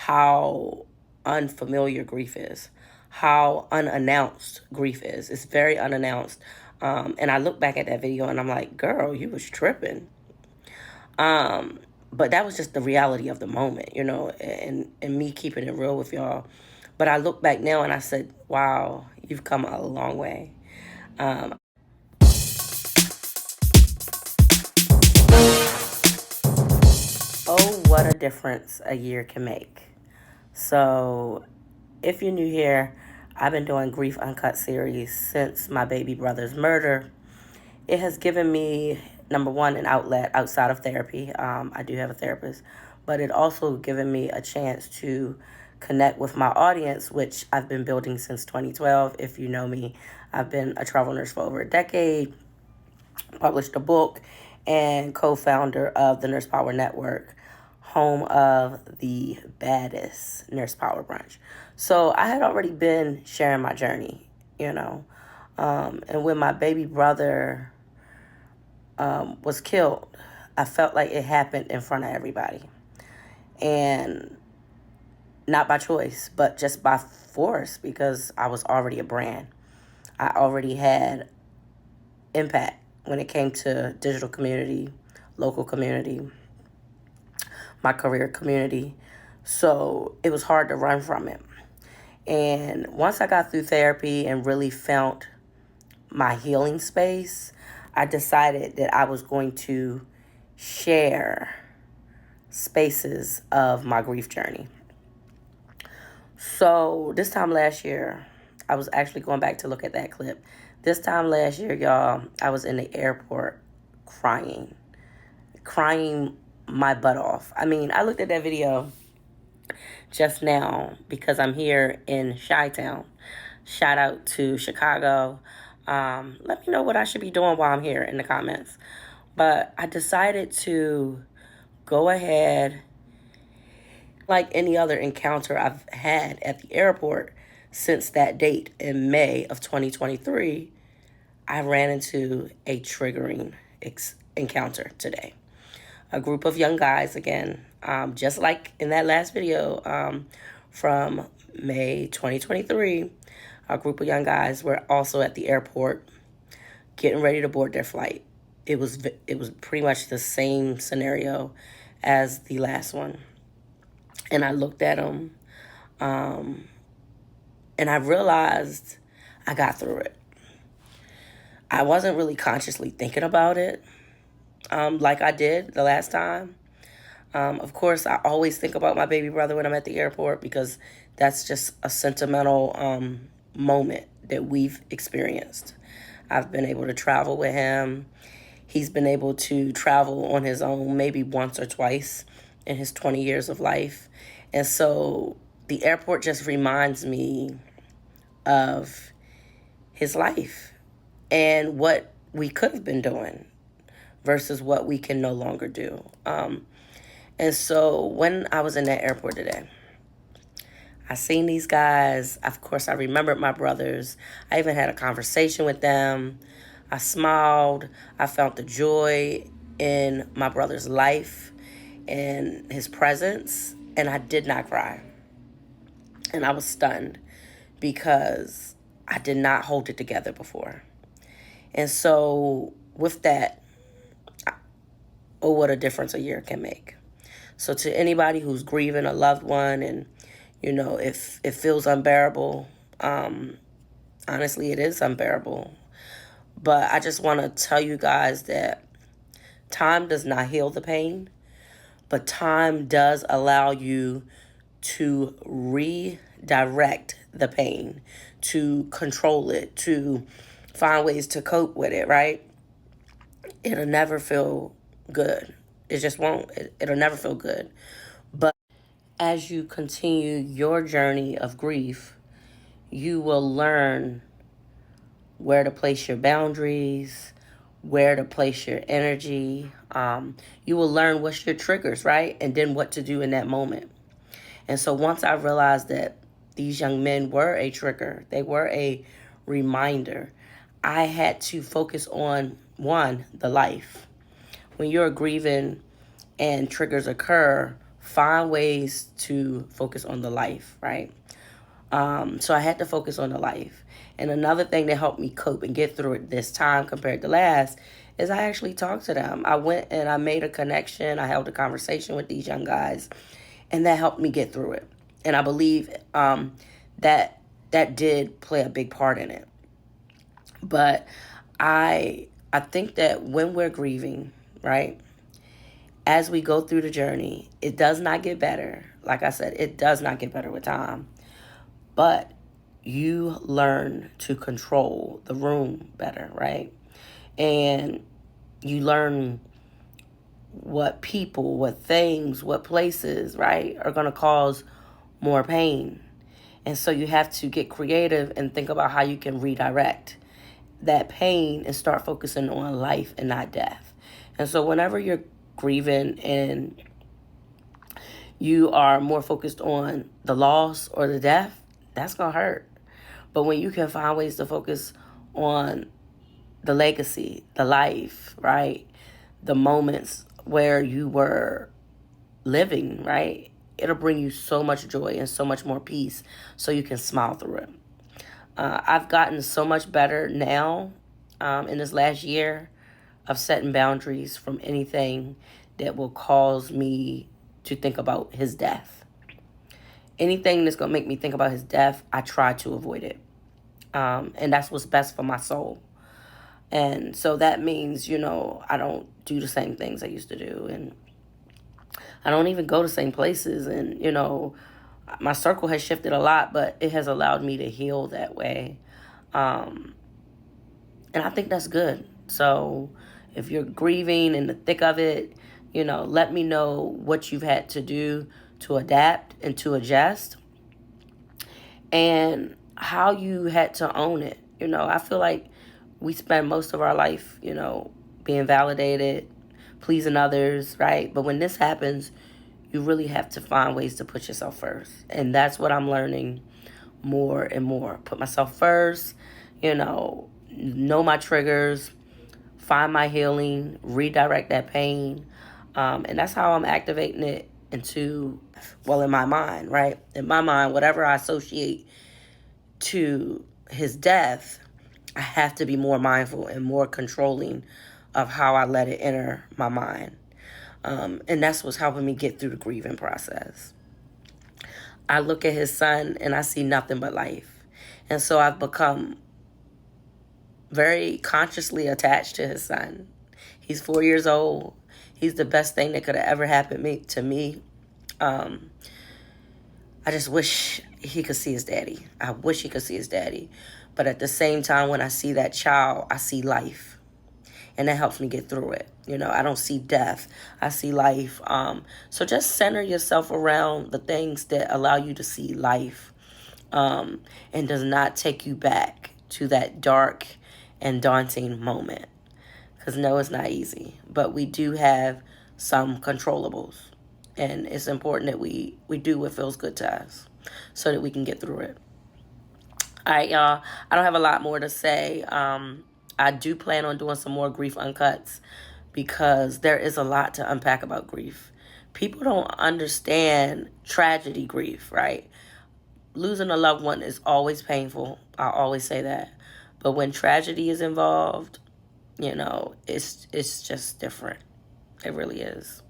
how unfamiliar grief is, how unannounced grief is. It's very unannounced. And I look back at that video and I'm like, girl, you was tripping. But that was just the reality of the moment, and me keeping it real with y'all. But I look back now and I said, wow, you've come a long way. Oh, what a difference a year can make. So, if you're new here, I've been doing Grief Uncut series since my baby brother's murder. It has given me, number one, an outlet outside of therapy. I do have a therapist, but it also given me a chance to connect with my audience, which I've been building since 2012. If you know me, I've been a travel nurse for over a decade, published a book, and co-founder of the Nurse Power Network, home of the baddest Nurse Power brunch. So I had already been sharing my journey, and when my baby brother was killed, I felt like it happened in front of everybody. And not by choice, but just by force, because I was already a brand. I already had impact when it came to digital community, local community, my career community. So it was hard to run from it. And once I got through therapy and really found my healing space, I decided that I was going to share spaces of my grief journey. So this time last year, I was actually going back to look at that clip. This time last year, y'all, I was in the airport crying my butt off. I mean, I looked at that video just now because I'm here in Chi-Town. Shout out to Chicago. Let me know what I should be doing while I'm here in the comments. But I decided to go ahead, like any other encounter I've had at the airport since that date in May of 2023, I ran into a triggering encounter today. A group of young guys, again, just like in that last video from May 2023, a group of young guys were also at the airport getting ready to board their flight. It was pretty much the same scenario as the last one. And I looked at them, and I realized I got through it. I wasn't really consciously thinking about it like I did the last time. Of course, I always think about my baby brother when I'm at the airport because that's just a sentimental moment that we've experienced. I've been able to travel with him. He's been able to travel on his own maybe once or twice in his 20 years of life. And so the airport just reminds me of his life and what we could have been doing versus what we can no longer do. And so when I was in that airport today, I seen these guys. Of course, I remembered my brothers. I even had a conversation with them. I smiled. I felt the joy in my brother's life and his presence, and I did not cry. And I was stunned because I did not hold it together before. And so with that, oh, what a difference a year can make. So to anybody who's grieving a loved one and, if it feels unbearable, honestly, it is unbearable. But I just want to tell you guys that time does not heal the pain, but time does allow you to redirect the pain, to control it, to find ways to cope with it, right? It'll never feel good. It just won't. It'll never feel good. But as you continue your journey of grief, you will learn where to place your boundaries, where to place your energy. You will learn what's your triggers, right? And then what to do in that moment. And so once I realized that these young men were a trigger, they were a reminder, I had to focus on, one, the life. When you're grieving and triggers occur, find ways to focus on the life, right? So I had to focus on the life. And another thing that helped me cope and get through it this time compared to last is I actually talked to them. I went and I made a connection. I held a conversation with these young guys, and that helped me get through it. And I believe that did play a big part in it. But I think that when we're grieving, right, as we go through the journey, it does not get better. Like I said, it does not get better with time. But you learn to control the room better, right? And you learn what people, what things, what places, right, are going to cause more pain. And so you have to get creative and think about how you can redirect that pain and start focusing on life and not death. And so whenever you're grieving and you are more focused on the loss or the death, that's going to hurt. But when you can find ways to focus on the legacy, the life, right? The moments where you were living, right? It'll bring you so much joy and so much more peace so you can smile through it. I've gotten so much better now in this last year of setting boundaries from anything that will cause me to think about his death. Anything that's going to make me think about his death, I try to avoid it. And that's what's best for my soul. And so that means, I don't do the same things I used to do. And I don't even go to the same places. And, my circle has shifted a lot, but it has allowed me to heal that way. And I think that's good. So if you're grieving in the thick of it, let me know what you've had to do to adapt and to adjust and how you had to own it. I feel like we spend most of our life, being validated, pleasing others, right? But when this happens, you really have to find ways to put yourself first. And that's what I'm learning more and more. Put myself first, know my triggers, find my healing, redirect that pain. And that's how I'm activating it in my mind, right? In my mind, whatever I associate to his death, I have to be more mindful and more controlling of how I let it enter my mind. And that's what's helping me get through the grieving process. I look at his son and I see nothing but life. And so I've become very consciously attached to his son. He's 4 years old. He's the best thing that could have ever happened to me. I just wish he could see his daddy. I wish he could see his daddy. But at the same time, when I see that child, I see life. And that helps me get through it. I don't see death. I see life. So just center yourself around the things that allow you to see life and does not take you back to that dark and daunting moment. Because no, it's not easy. But we do have some controllables. And it's important that we do what feels good to us so that we can get through it. All right, y'all. I don't have a lot more to say. I do plan on doing some more grief uncuts because there is a lot to unpack about grief. People don't understand tragedy grief, right? Losing a loved one is always painful. I always say that. But when tragedy is involved, it's just different. It really is.